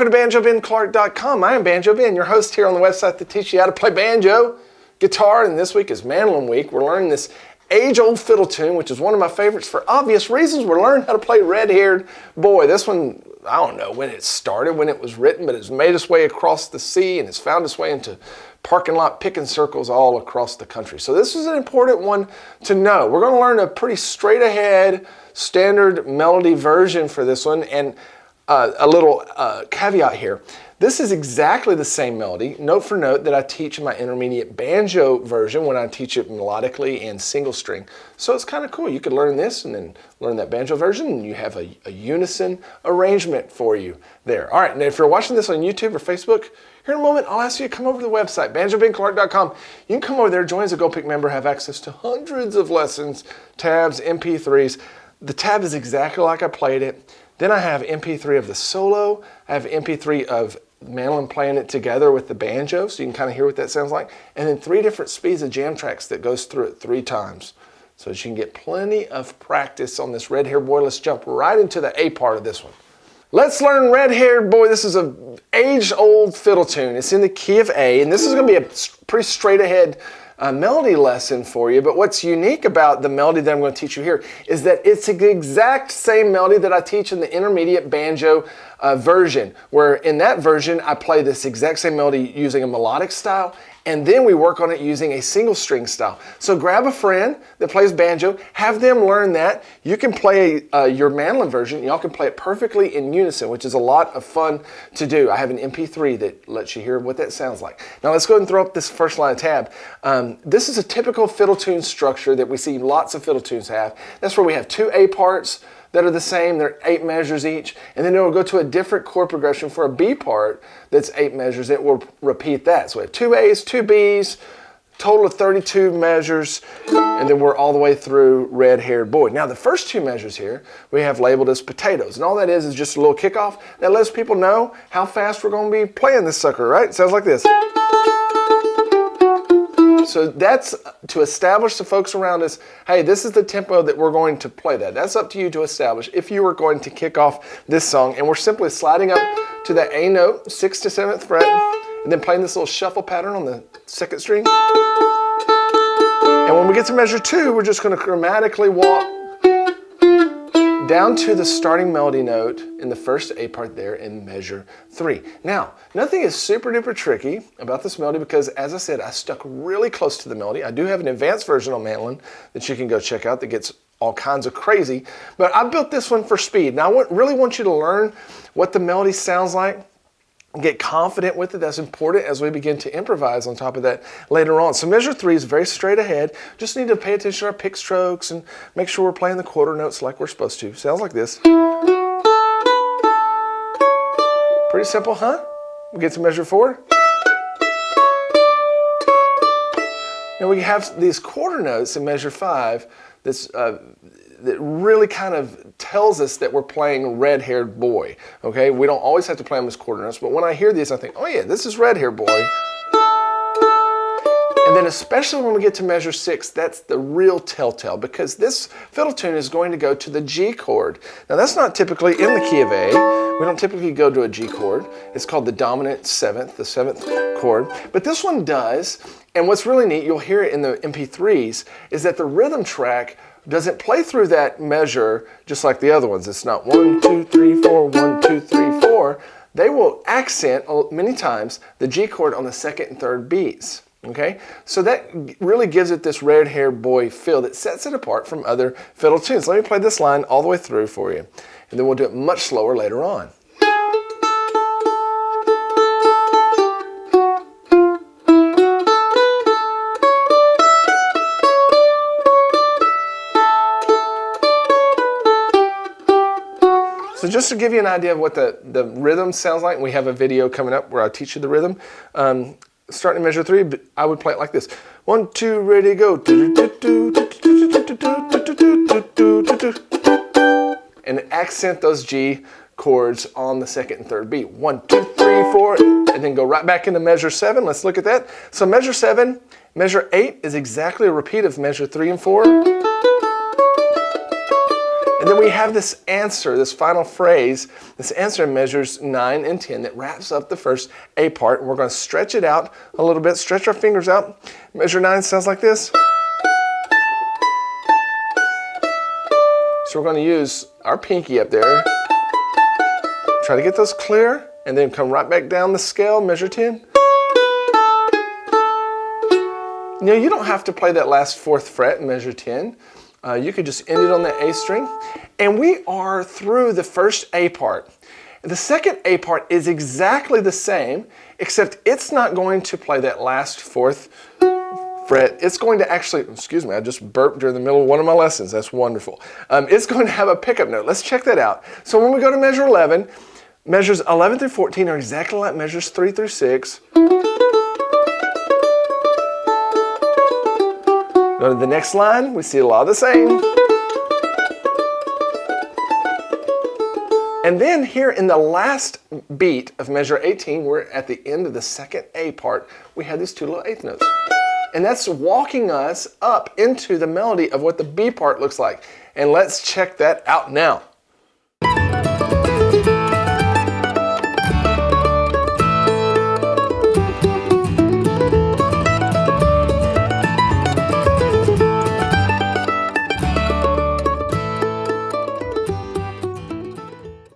welcome to BanjoBenClark.com. I am Banjo Ben, your host here on the website that teaches you how to play banjo, guitar, and this week is Mandolin week. We're learning this age-old fiddle tune, which is one of my favorites for obvious reasons. We're learning how to play Red-Haired Boy. This one, I don't know when it started, when it was written, but it's made its way across the sea and it's found its way into parking lot picking circles all across the country. So this is an important one to know. We're going to learn a pretty straight-ahead standard melody version for this one, and a little caveat here. This is exactly the same melody, note for note, that I teach in my intermediate banjo version when I teach it melodically and single string. So it's kind of cool. You could learn this and then learn that banjo version, and you have a unison arrangement for you there. All right, and if you're watching this on YouTube or Facebook, here in a moment, I'll ask you to come over to the website, BanjoBenClark.com. You can come over there, join as a GoPick member, have access to hundreds of lessons, tabs, MP3s. The tab is exactly like I played it. Then I have MP3 of the solo. I have MP3 of Mandolin playing it together with the banjo, so you can kind of hear what that sounds like. And then 3 different speeds of Jamtracks that goes through it 3 times. So that you can get plenty of practice on this Red-Haired Boy. Let's jump right into the A part of this one. Let's learn Red-Haired Boy. This is an age-old fiddle tune. It's in the key of A, and this is going to be a pretty straight-ahead melody lesson for you. But what's unique about the melody that I'm going to teach you here is that it's the exact same melody that I teach in the intermediate banjo version, where in that version I play this exact same melody using a melodic style, and then we work on it using a single string style. So grab a friend that plays banjo, have them learn that. You can play your mandolin version. Y'all can play it perfectly in unison, which is a lot of fun to do. I have an MP3 that lets you hear what that sounds like. Now let's go ahead and throw up this first line of tab. This is a typical fiddle tune structure that we see lots of fiddle tunes have. That's where we have 2 A parts that are the same. They're 8 measures each, and then it will go to a different chord progression for a B part that's 8 measures. It will repeat that. So we have 2 A's, 2 B's, total of 32 measures, and then we're all the way through Red-Haired Boy. Now the first 2 measures here we have labeled as potatoes, and all that is just a little kickoff that lets people know how fast we're going to be playing this sucker, right? It sounds like this. So that's to establish the folks around us, hey, this is the tempo that we're going to play that. That's up to you to establish if you are going to kick off this song. And we're simply sliding up to the A note, 6th to 7th fret, and then playing this little shuffle pattern on the 2nd string. And when we get to measure 2, we're just going to chromatically walk down to the starting melody note in the first A part there in measure 3. Now, nothing is super duper tricky about this melody because, as I said, I stuck really close to the melody. I do have an advanced version on mandolin that you can go check out that gets all kinds of crazy, but I built this one for speed. Now, I really want you to learn what the melody sounds like. Get confident with it. That's important as we begin to improvise on top of that later on. So measure 3 is very straight ahead. Just need to pay attention to our pick strokes and make sure we're playing the quarter notes like we're supposed to. Sounds like this. Pretty simple, huh? We get to measure 4. Now we have these quarter notes in measure 5 that really kind of tells us that we're playing Red-Haired Boy, okay? We don't always have to play them as quarter notes, but when I hear these, I think, oh yeah, this is Red-Haired Boy. And then especially when we get to measure 6, that's the real telltale, because this fiddle tune is going to go to the G chord. Now that's not typically in the key of A. We don't typically go to a G chord. It's called the dominant 7th, the 7th chord. But this one does, and what's really neat, you'll hear it in the MP3s, is that the rhythm track doesn't play through that measure just like the other ones. It's not 1, 2, 3, 4, 1, 2, 3, 4. They will accent many times the G chord on the 2nd and 3rd beats. Okay, so that really gives it this Red-Haired Boy feel that sets it apart from other fiddle tunes. Let me play this line all the way through for you, and then we'll do it much slower later on. So just to give you an idea of what the rhythm sounds like, we have a video coming up where I teach you the rhythm. Starting in measure 3, I would play it like this. 1, 2, ready, go. And accent those G chords on the 2nd and 3rd beat. 1, 2, 3, 4, and then go right back into measure 7. Let's look at that. So measure 7, measure 8 is exactly a repeat of measure 3 and 4. And then we have this answer, this final phrase. This answer measures 9 and 10 that wraps up the first A part. And we're going to stretch it out a little bit, stretch our fingers out. Measure 9 sounds like this. So we're going to use our pinky up there. Try to get those clear, and then come right back down the scale, measure 10. You know, you don't have to play that last 4th fret and measure 10. You could just end it on the A string. And we are through the first A part. The second A part is exactly the same, except it's not going to play that last 4th fret. It's going to actually, excuse me, I just burped during the middle of one of my lessons. That's wonderful. It's going to have a pickup note. Let's check that out. So when we go to measure 11, measures 11 through 14 are exactly like measures 3 through 6. Go to the next line, we see a lot of the same. And then here in the last beat of measure 18, we're at the end of the second A part, we have these 2 little 8th notes. And that's walking us up into the melody of what the B part looks like. And let's check that out now.